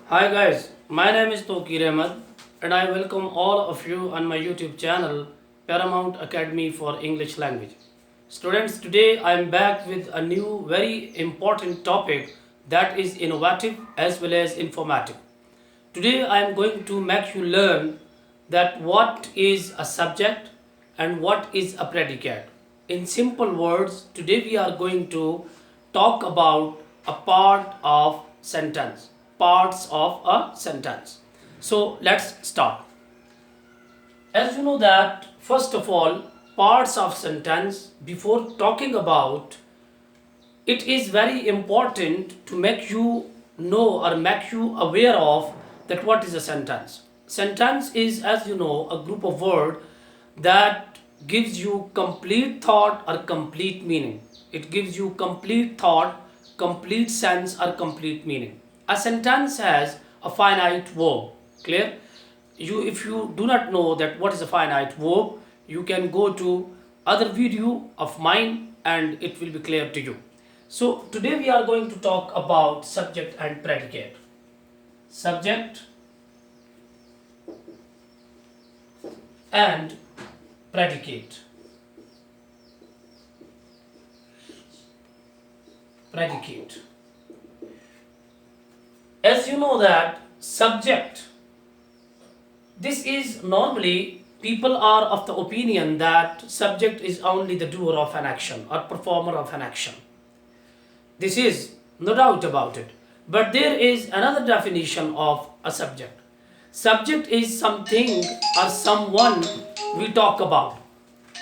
Hi guys, my name is Tokir Ahmed and I welcome all of you on my YouTube channel Paramount Academy for English Language. Students, today I am back with a new very important topic that is innovative as well as informative. Today I am going to make you learn that what is a subject and what is a predicate. In simple words, today we are going to talk about a part of sentence, parts of a sentence. So let's start. As you know that first of all, parts of sentence, before talking about, it is very important to make you know or make you aware of that what is a sentence. Sentence is, as you know, a group of words that gives you complete thought or complete meaning. It gives you complete thought, complete sense or complete meaning. A sentence has a finite verb. Clear? You, if you do not know that what is a finite verb, you can go to other video of mine and it will be clear to you. So today we are going to talk about subject and predicate. Subject and predicate. Predicate. As you know that subject, this is normally people are of the opinion that subject is only the doer of an action or performer of an action. This is no doubt about it. But there is another definition of a subject. Subject is something or someone we talk about.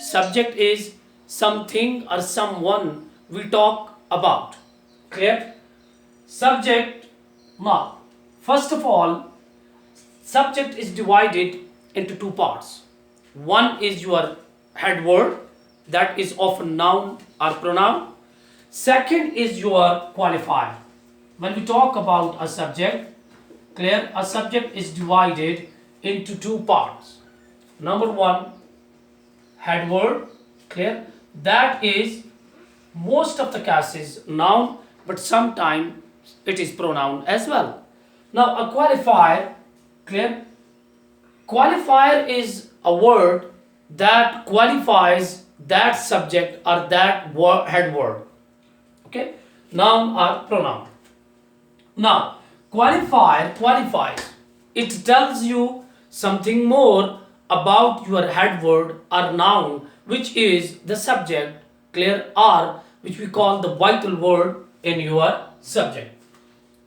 Subject is something or someone we talk about. Clear? Subject. Now, first of all, subject is divided into two parts. One is your head word, that is often noun or pronoun. Second is your qualifier. When we talk about a subject, clear, a subject is divided into two parts. Number one, head word, clear, that is most of the cases noun, but sometimes it is pronoun as well. Now a qualifier, clear, qualifier is a word that qualifies that subject or that head word. Okay, noun or pronoun. Now qualifier qualifies, it tells you something more about your head word or noun, which is the subject, clear, or which we call the vital word in your subject.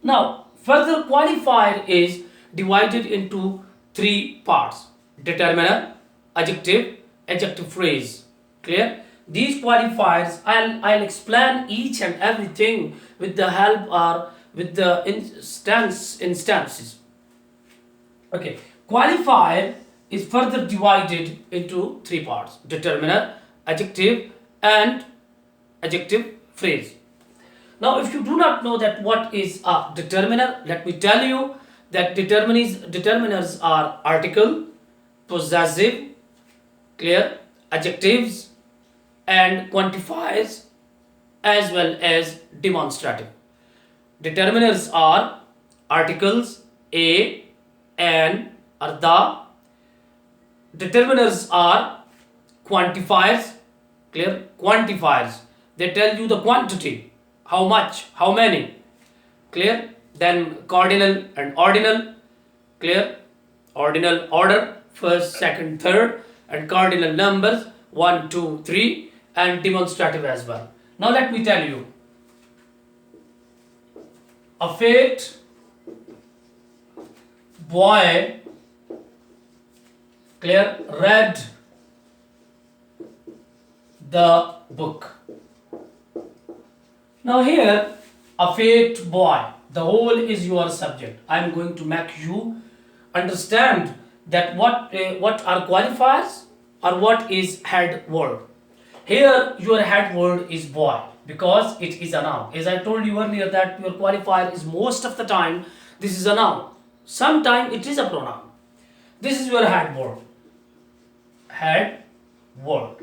Now further, qualifier is divided into three parts: determiner, adjective, adjective phrase. Clear? These qualifiers, I'll explain each and everything with the help or with the instances. Okay, qualifier is further divided into three parts: determiner, adjective, and adjective phrase. Now, if you do not know that what is a determiner, let me tell you that determiners are article, possessive, clear, adjectives, and quantifiers, as well as demonstrative. Determiners are articles a, an, or the. Determiners are quantifiers, clear, quantifiers. They tell you the quantity, how much, how many, clear. Then cardinal and ordinal, clear, ordinal order, first, second, third, and cardinal numbers 1, 2, 3, and demonstrative as well. Now let me tell you, a fat boy, clear, read the book. Now here, a fat boy, the whole is your subject. I am going to make you understand that what are qualifiers or what is head word. Here your head word is boy because it is a noun. As I told you earlier that your qualifier is most of the time this is a noun. Sometimes it is a pronoun. This is your head word. Head word.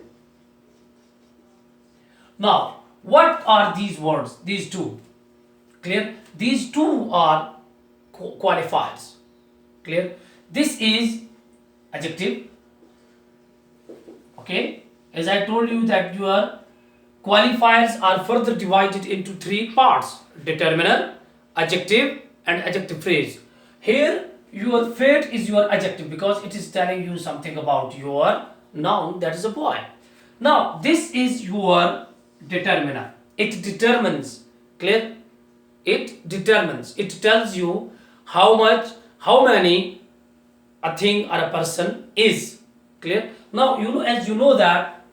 Now, what are these words? These two. Clear? These two are qualifiers. Clear? This is adjective. Okay, as I told you that your qualifiers are further divided into three parts: determiner, adjective, and adjective phrase. Here your fate is your adjective because it is telling you something about your noun, that is a boy. Now this is your determiner. It determines. Clear? It determines. It tells you how many a thing or a person is. Clear? Now as you know that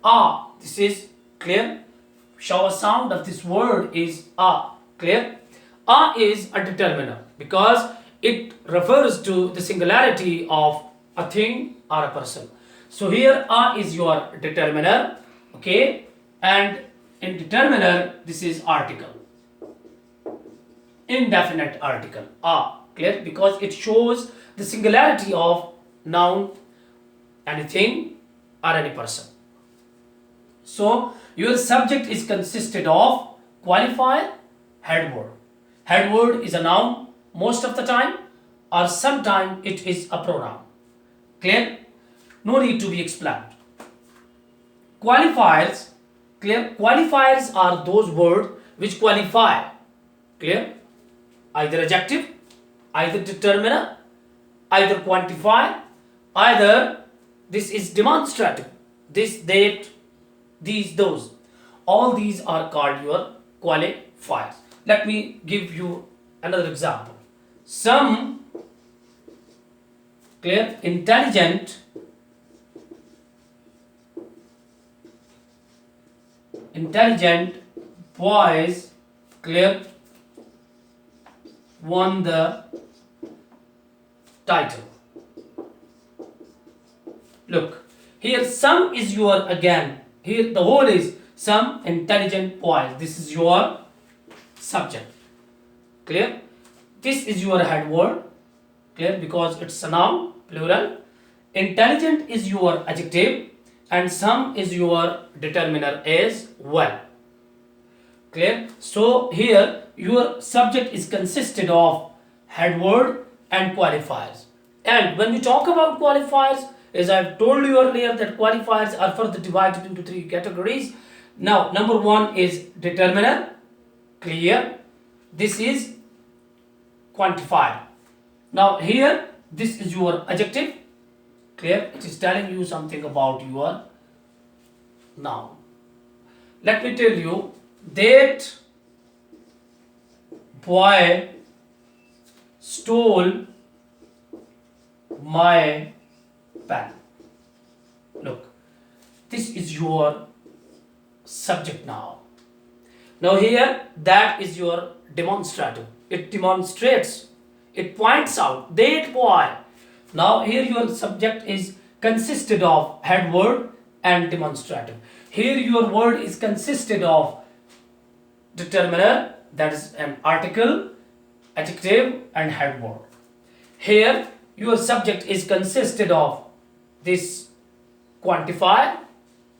this is clear. Shower sound of this word is a. Clear? A is a determiner because it refers to the singularity of a thing or a person. So here a is your determiner. Okay, and in determiner this is article, indefinite article a. Clear? Because it shows the singularity of noun, anything or any person. So your subject is consisted of qualifier, head word. Head word is a noun most of the time, or sometime it is a pronoun. Clear? No need to be explained. Qualifiers. Clear? Qualifiers are those words which qualify. Clear? Either adjective, either determiner, either quantifier, either this is demonstrative, this, that, these, those. All these are called your qualifiers. Let me give you another example. Some, clear, intelligent boys, clear, won the title. Look, here some is your, again, here the whole is some intelligent boys. This is your subject. Clear? This is your head word. Clear? Because it's a noun, plural. Intelligent is your adjective and some is your determiner as well. Clear? So here your subject is consisted of head word and qualifiers. And when we talk about qualifiers, as I've told you earlier, that qualifiers are further divided into three categories. Now, number one is determiner. Clear? This is quantifier. Now here, this is your adjective. Clear? It is telling you something about your noun. Let me tell you that boy stole my pen. Look, this is your subject now. Now here, that is your demonstrative. It demonstrates, it points out that boy. Now here your subject is consisted of head word and demonstrative. Here your word is consisted of determiner, that is an article, adjective and head word. Here your subject is consisted of this quantifier,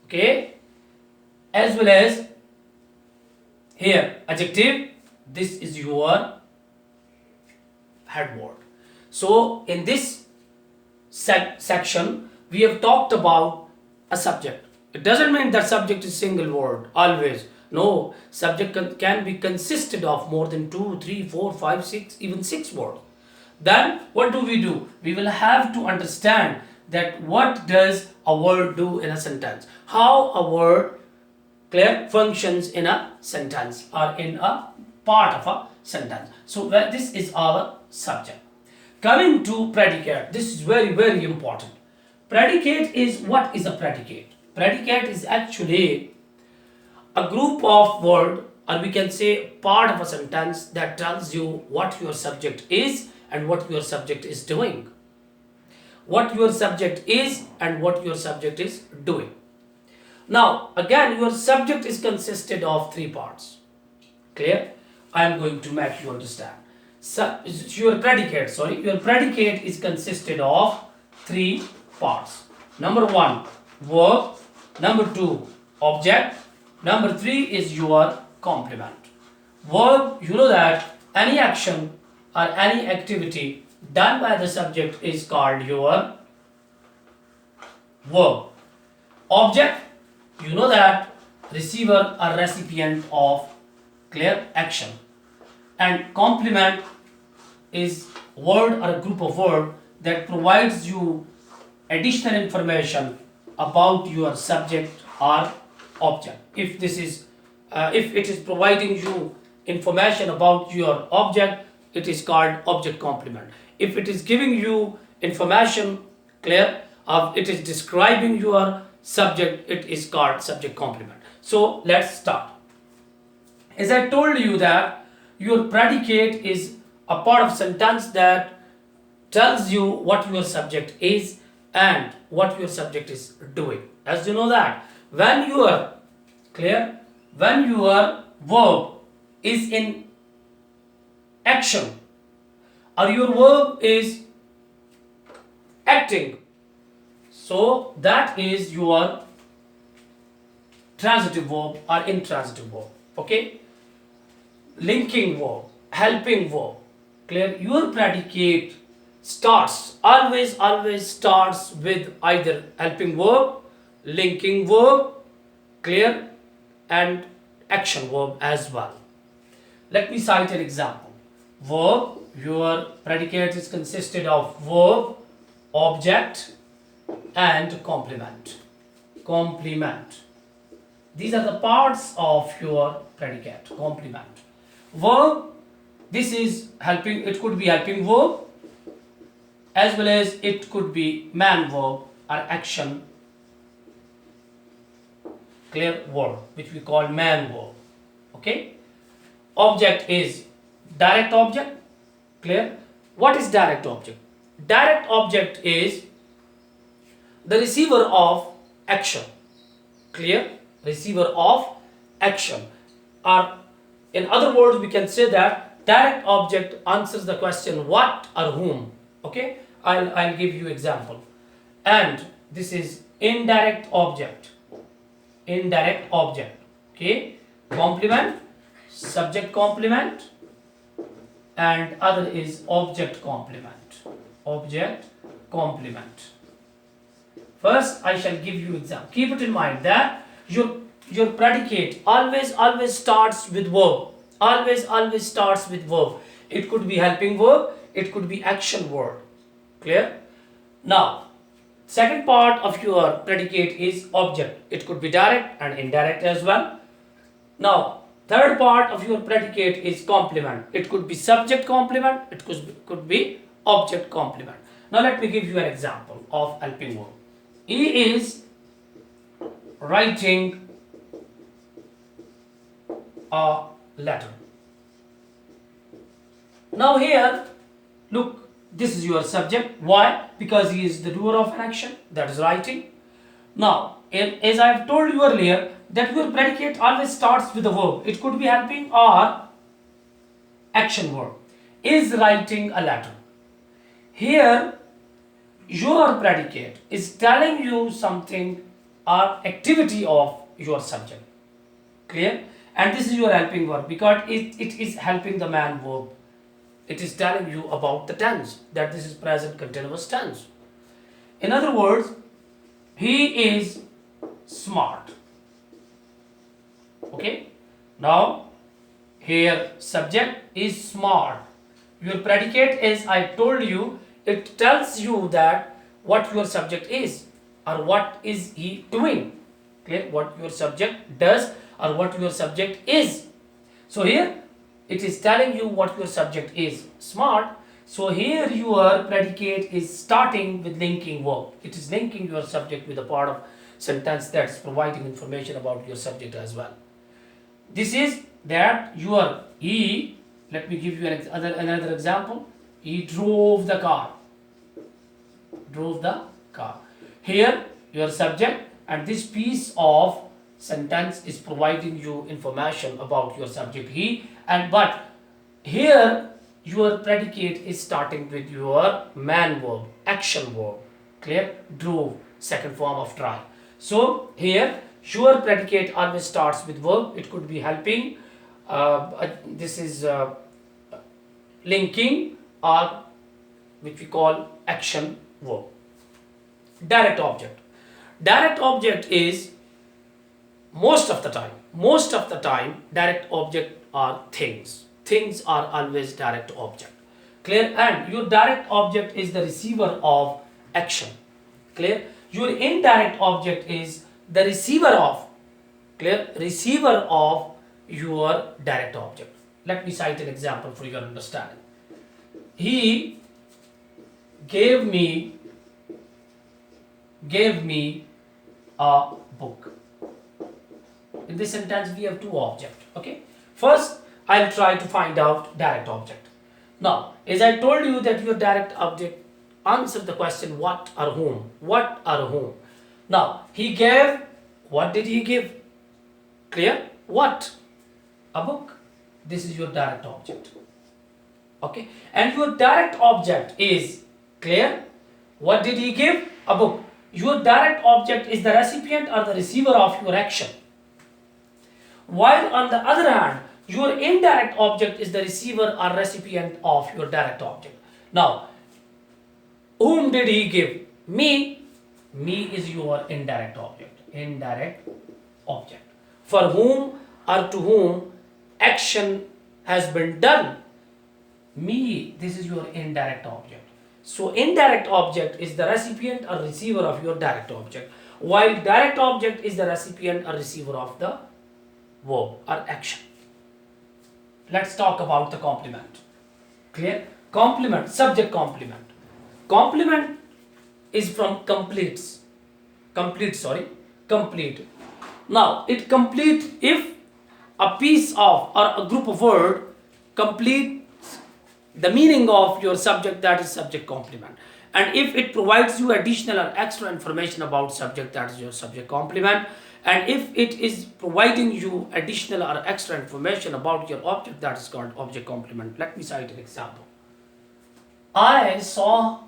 okay, as well as here adjective. This is your head word. So in this section we have talked about a subject. It doesn't mean that subject is single word always. No, subject can be consisted of more than 2, 3, 4, 5, 6, even 6 words. Then what do? We will have to understand that what does a word do in a sentence, how a word, clear, functions in a sentence or in a part of a sentence. So this is our subject. Coming to predicate, this is very, very important. Predicate is, what is a predicate? Predicate is actually a group of words, or we can say part of a sentence that tells you what your subject is and what your subject is doing. What your subject is and what your subject is doing. Now again, your subject is consisted of 3 parts. Clear? I am going to make you understand. So your predicate is consisted of 3 parts. Number 1, verb. Number 2, object. Number 3 is your complement. Verb, you know that any action or any activity done by the subject is called your verb. Object, you know that receiver or recipient of clear action. And complement is word or a group of word that provides you additional information about your subject or object. If this is if it is providing you information about your object, it is called object complement. If it is giving you information clear of it is describing your subject, it is called subject complement. So let's start. As I told you that your predicate is a part of sentence that tells you what your subject is and what your subject is doing. As you know that when your clear, when your verb is in action or your verb is acting, so that is your transitive verb or intransitive verb. Okay, linking verb, helping verb. Clear, your predicate starts always starts with either helping verb, linking verb, clear, and action verb as well. Let me cite an example. Verb, your predicate is consisted of verb, object, and complement. Complement. These are the parts of your predicate. Complement. Verb, this is helping, it could be helping verb as well as it could be man verb or action clear verb, which we call man verb. Okay. Object is direct object. Clear. What is direct object? Direct object is the receiver of action. Clear. Receiver of action, or in other words we can say that direct object answers the question what or whom. Okay, I'll give you example. And this is indirect object. Indirect object. Okay, complement, subject complement, and other is object complement. Object complement. First I shall give you example. Keep it in mind that your predicate always starts with verb. Always starts with verb. It could be helping verb, it could be action verb. Clear? Now, second part of your predicate is object. It could be direct and indirect as well. Now, third part of your predicate is complement. It could be subject complement, it could be object complement. Now let me give you an example of helping verb. He is writing a letter. Now here, look, this is your subject. Why? Because he is the doer of an action, that is writing. Now, as I have told you earlier, that your predicate always starts with a verb. It could be helping or action verb. Is writing a letter. Here, your predicate is telling you something or activity of your subject. Clear? And this is your helping verb because it is helping the man verb. It is telling you about the tense, that this is present continuous tense. In other words, he is smart. Okay? Now, here subject is smart. Your predicate, as I told you, it tells you that what your subject is or what is he doing. Clear? What your subject does or what your subject is. So here it is telling you what your subject is, smart. So here your predicate is starting with linking verb. It is linking your subject with a part of sentence that's providing information about your subject as well. This is that your he, let me give you another example. He drove the car. Drove the car. Here your subject, and this piece of sentence is providing you information about your subject he, and but here your predicate is starting with your man verb, action verb. Clear? Drove, second form of try. So here your predicate always starts with verb. It could be helping. This is linking or which we call action verb. Direct object. Direct object is most of the time direct object are things. Things are always direct object. Clear? And your direct object is the receiver of action. Clear? Your indirect object is the receiver of, clear, receiver of your direct object. Let me cite an example for your understanding. He gave me a book. In this sentence we have two objects. Okay, first I'll try to find out direct object. Now, as I told you that your direct object answer the question what or whom. What or whom. Now, he gave, what did he give? Clear? What? A book. This is your direct object. Okay, and your direct object is, clear, what did he give? A book. Your direct object is the recipient or the receiver of your action. While on the other hand, your indirect object is the receiver or recipient of your direct object. Now, whom did he give? Me. Me is your indirect object. Indirect object. For whom or to whom action has been done. Me, this is your indirect object. So indirect object is the recipient or receiver of your direct object, while direct object is the recipient or receiver of the verb or action. Let's talk about the complement. Clear? Complement, subject complement. Complement is from completes. Complete. Now, it completes if a piece of or a group of word completes the meaning of your subject, that is subject complement. And if it provides you additional or extra information about subject, that is your subject complement. And if it is providing you additional or extra information about your object, that is called object complement. Let me cite an example. I saw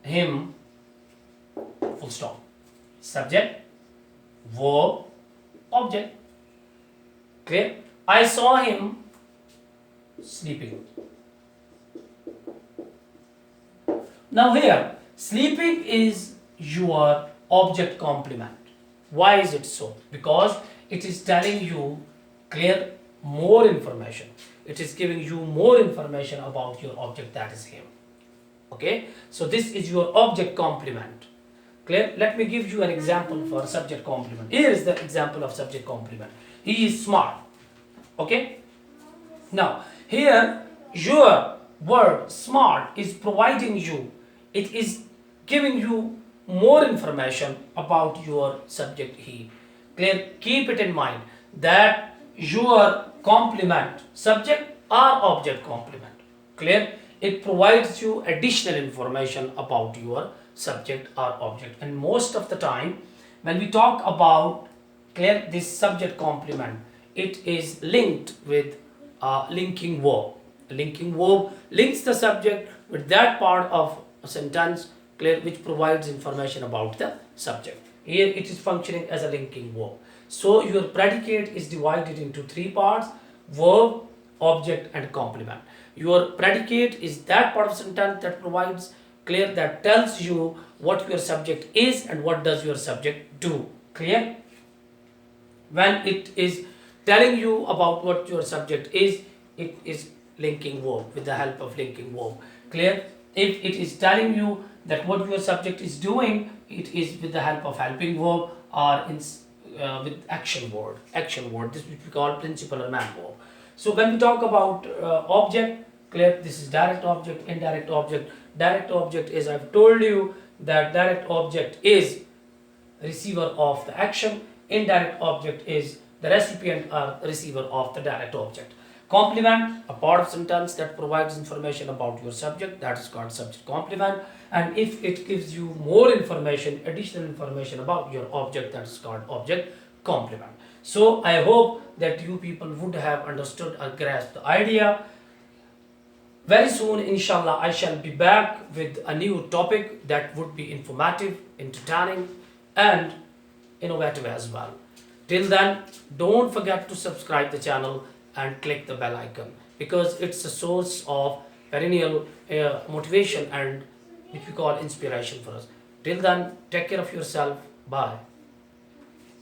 him, full stop. Subject, verb, object. Clear? I saw him sleeping. Now here, sleeping is your object complement. Why is it so? Because it is telling you, clear, more information. It is giving you more information about your object, that is him. Okay, so this is your object complement. Clear? Let me give you an example for subject complement. Here is the example of subject complement. He is smart. Okay, now here your word smart is providing you, it is giving you more information about your subject he. Clear? Keep it in mind that your complement, subject or object complement. Clear? It provides you additional information about your subject or object. And most of the time when we talk about, clear, this subject complement, it is linked with a linking verb. A linking verb links the subject with that part of a sentence, clear, which provides information about the subject. Here it is functioning as a linking verb. So your predicate is divided into three parts: verb, object and complement. Your predicate is that part of sentence that provides, clear, that tells you what your subject is and what does your subject do. Clear? When it is telling you about what your subject is, it is linking verb with the help of linking verb. Clear? If it is telling you that what your subject is doing, it is with the help of helping verb or with action word. This which we call principal or man verb. So when we talk about object, clear, this is direct object, indirect object. Direct object is, I've told you that direct object is receiver of the action. Indirect object is the recipient or receiver of the direct object. Complement, a part of sentence that provides information about your subject, that is called subject complement. And if it gives you more information, additional information about your object, that is called object complement. So I hope that you people would have understood or grasped the idea. Very soon, inshallah, I shall be back with a new topic that would be informative, entertaining and innovative as well. Till then, don't forget to subscribe the channel and click the bell icon, because it's a source of perennial motivation and which we call inspiration for us. Till then, take care of yourself. Bye.